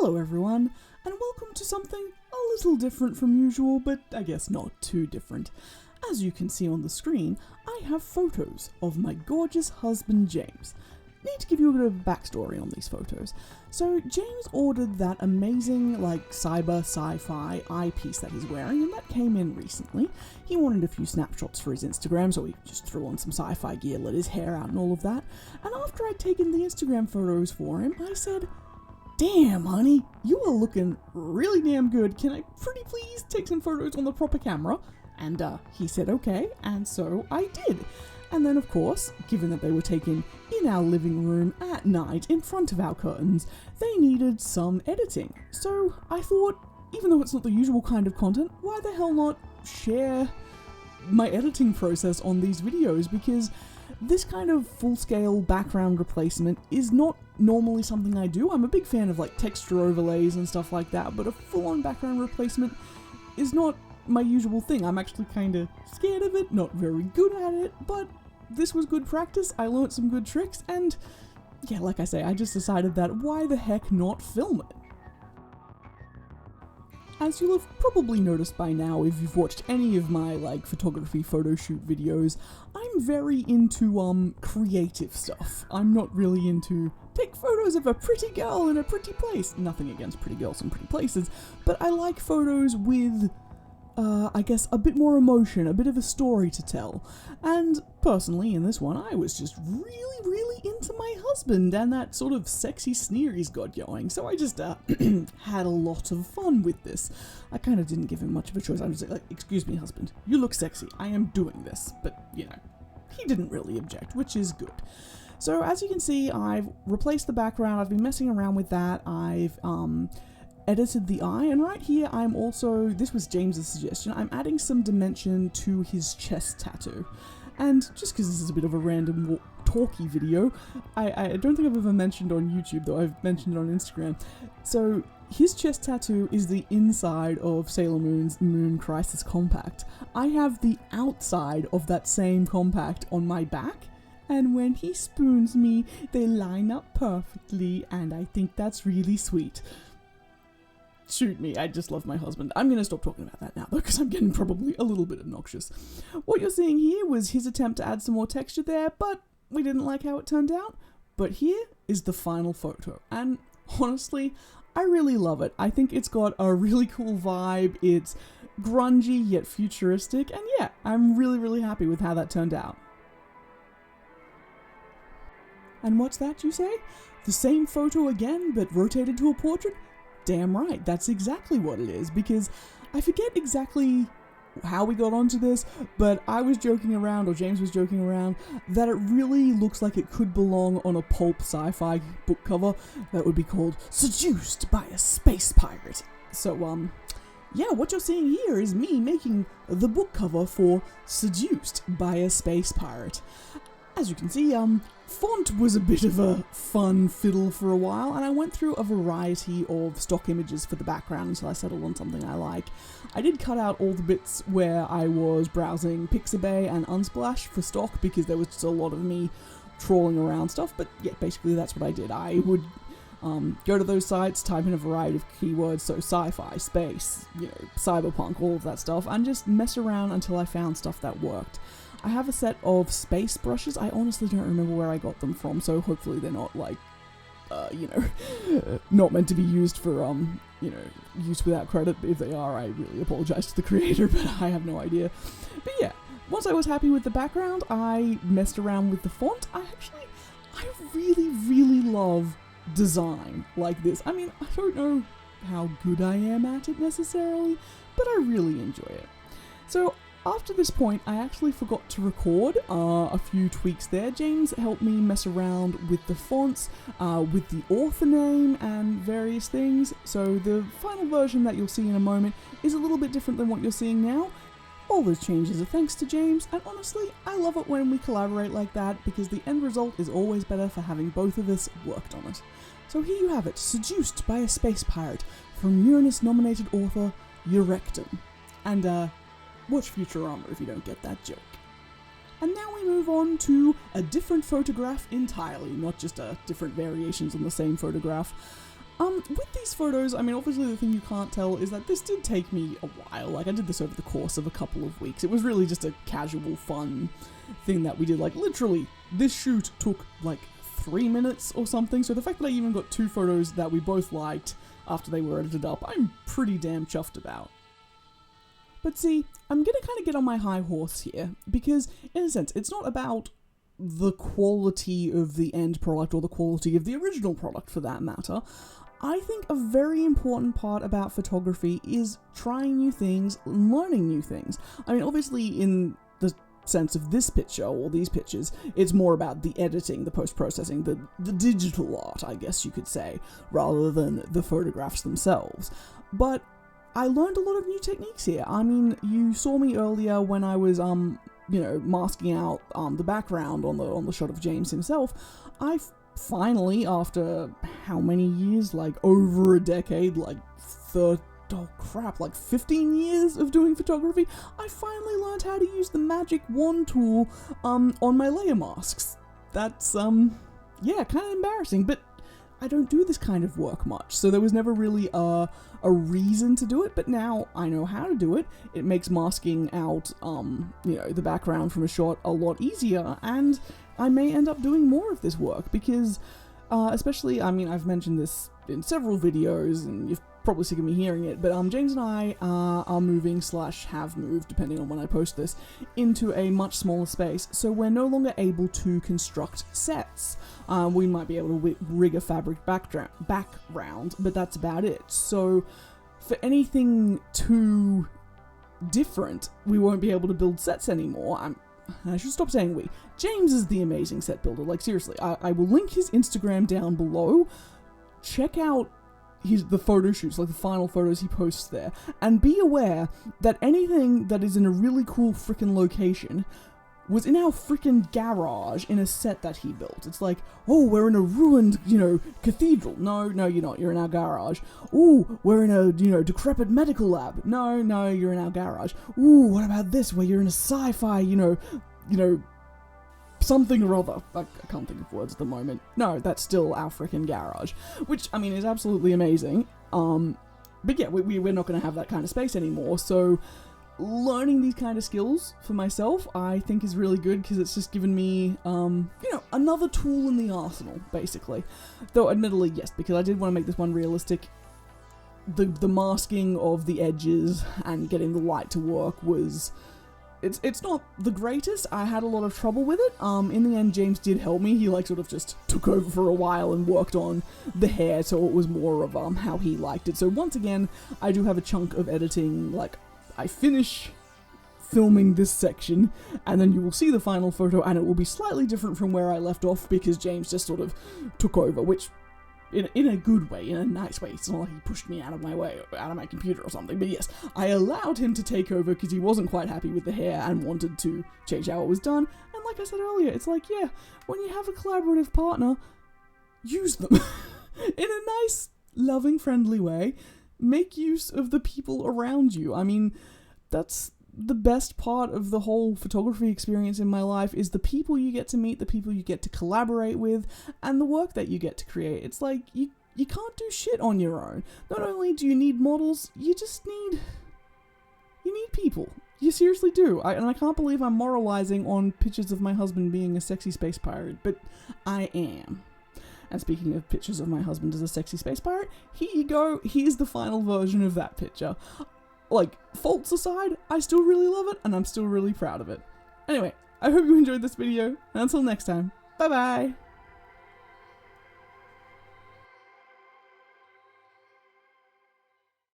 Hello everyone, and welcome to something a little different from usual, but I guess not too different. As you can see on the screen, I have photos of my gorgeous husband James. Need to give you a bit of a backstory on these photos. So James ordered that amazing, sci-fi eyepiece that he's wearing, and that came in recently. He wanted a few snapshots for his Instagram, so he just threw on some sci-fi gear, let his hair out and all of that. And after I'd taken the Instagram photos for him, I said, "Damn, honey, you are looking really damn good. Can I pretty please take some photos on the proper camera?" And he said okay, and so I did. And then, of course, given that they were taken in our living room at night in front of our curtains, they needed some editing. So I thought, even though it's not the usual kind of content, why the hell not share my editing process on these videos? Because this kind of full-scale background replacement is not normally something I do. I'm a big fan of texture overlays and stuff like that, but a full-on background replacement is not my usual thing. I'm actually kind of scared of it, not very good at it, but this was good practice. I learnt some good tricks, and yeah, like I say, I just decided that why the heck not film it? As you'll have probably noticed by now if you've watched any of my photography photo shoot videos, I'm very into creative stuff. I'm not really into take photos of a pretty girl in a pretty place. Nothing against pretty girls in pretty places, but I like photos with I guess a bit more emotion, a bit of a story to tell. And personally, in this one, I was just really into my husband and that sort of sexy sneer he's got going. So I just had a lot of fun with this. I kind of didn't give him much of a choice. I was like, "Excuse me, husband, you look sexy. I am doing this." But, he didn't really object, which is good. So as you can see, I've replaced the background. I've been messing around with that. I've edited the eye, and right here I'm also, this was James's suggestion, I'm adding some dimension to his chest tattoo. And just because this is a bit of a random talky video, I don't think I've ever mentioned on YouTube, though I've mentioned it on Instagram. So his chest tattoo is the inside of Sailor Moon's Moon Crisis Compact. I have the outside of that same compact on my back, and when he spoons me, they line up perfectly, and I think that's really sweet. Shoot me, I just love my husband. I'm going to stop talking about that now, though, because I'm getting probably a little bit obnoxious. What you're seeing here was his attempt to add some more texture there, but we didn't like how it turned out. But here is the final photo, and honestly, I really love it. I think it's got a really cool vibe. It's grungy yet futuristic, and yeah, I'm really happy with how that turned out. And what's that, you say? The same photo again, but rotated to a portrait? Damn right, that's exactly what it is, because I forget exactly how we got onto this, but I was joking around, or James was joking around, that it really looks like it could belong on a pulp sci-fi book cover that would be called Seduced by a Space Pirate. So, yeah, what you're seeing here is me making the book cover for Seduced by a Space Pirate. As you can see, font was a bit of a fun fiddle for a while, and I went through a variety of stock images for the background until I settled on something I like. I did cut out all the bits where I was browsing Pixabay and Unsplash for stock, because there was just a lot of me trawling around stuff, but yeah, basically that's what I did. I would go to those sites, type in a variety of keywords, so sci-fi, space, cyberpunk, all of that stuff, and just mess around until I found stuff that worked. I have a set of space brushes. I honestly don't remember where I got them from, so hopefully they're not not meant to be used for, use without credit. If they are, I really apologize to the creator, but I have no idea. But yeah, once I was happy with the background, I messed around with the font. I really love design like this. I mean, I don't know how good I am at it necessarily, but I really enjoy it. So after this point, I actually forgot to record a few tweaks there. James helped me mess around with the fonts, with the author name, and various things. So the final version that you'll see in a moment is a little bit different than what you're seeing now. All those changes are thanks to James, and honestly, I love it when we collaborate like that, because the end result is always better for having both of us worked on it. So here you have it, Seduced by a Space Pirate, from Uranus-nominated author Eurectum. And, watch Futurama if you don't get that joke. And now we move on to a different photograph entirely, not just different variations on the same photograph. With these photos, I mean, obviously the thing you can't tell is that this did take me a while. Like, I did this over the course of a couple of weeks. It was really just a casual, fun thing that we did. Like, literally, this shoot took, like, 3 minutes or something. So the fact that I even got 2 photos that we both liked after they were edited up, I'm pretty damn chuffed about. But see, I'm gonna kind of get on my high horse here, because, in a sense, it's not about the quality of the end product or the quality of the original product, for that matter. I think a very important part about photography is trying new things, learning new things. I mean, obviously in the sense of this picture, or these pictures, it's more about the editing, the post-processing, the digital art, I guess you could say, rather than the photographs themselves. But I learned a lot of new techniques here. I mean, you saw me earlier when I was, you know, masking out the background on the shot of James himself. I finally, after how many years, like over a decade, like 15 years of doing photography, I finally learned how to use the magic wand tool on my layer masks. That's yeah, kind of embarrassing, but I don't do this kind of work much, so there was never really a reason to do it, but now I know how to do it. It makes masking out, you know, the background from a shot a lot easier, and I may end up doing more of this work, because, especially, I mean, I've mentioned this in several videos, and you've probably sick of me hearing it, but James and I are moving / have moved, depending on when I post this, into a much smaller space, so we're no longer able to construct sets. We might be able to rig a fabric background, but that's about it. So for anything too different, we won't be able to build sets anymore. I should stop saying we. James is the amazing set builder. Like, seriously, I will link his Instagram down below. Check out the photo shoots, like the final photos he posts there, and be aware that anything that is in a really cool frickin' location was in our frickin' garage in a set that he built. It's like, oh, we're in a ruined, you know, cathedral. No, you're not. You're in our garage. Ooh, we're in a, you know, decrepit medical lab. No, you're in our garage. Ooh, what about this, where you're in a sci-fi, you know, something or other. I can't think of words at the moment. No, that's still our frickin' garage, which, I mean, is absolutely amazing. But yeah, we're not going to have that kind of space anymore, so learning these kind of skills for myself, I think, is really good, because it's just given me, you know, another tool in the arsenal, basically. Though, admittedly, yes, because I did want to make this one realistic, the masking of the edges and getting the light to work was... It's not the greatest. I had a lot of trouble with it. In the end, James did help me. He, like, sort of just took over for a while and worked on the hair, so it was more of, how he liked it. So once again, I do have a chunk of editing. Like, I finish filming this section, and then you will see the final photo, and it will be slightly different from where I left off, because James just sort of took over, which... In a good way, in a nice way. It's not like he pushed me out of my way, out of my computer or something, but yes, I allowed him to take over because he wasn't quite happy with the hair and wanted to change how it was done, and like I said earlier, it's like, yeah, when you have a collaborative partner, use them. In a nice, loving, friendly way, make use of the people around you. I mean, that's the best part of the whole photography experience in my life, is the people you get to meet, the people you get to collaborate with, and the work that you get to create. It's like, you can't do shit on your own. Not only do you need models, you need people. You seriously do. And I can't believe I'm moralizing on pictures of my husband being a sexy space pirate, but I am. And speaking of pictures of my husband as a sexy space pirate, here you go, here's the final version of that picture. Like, faults aside, I still really love it, and I'm still really proud of it. Anyway, I hope you enjoyed this video, and until next time, bye bye!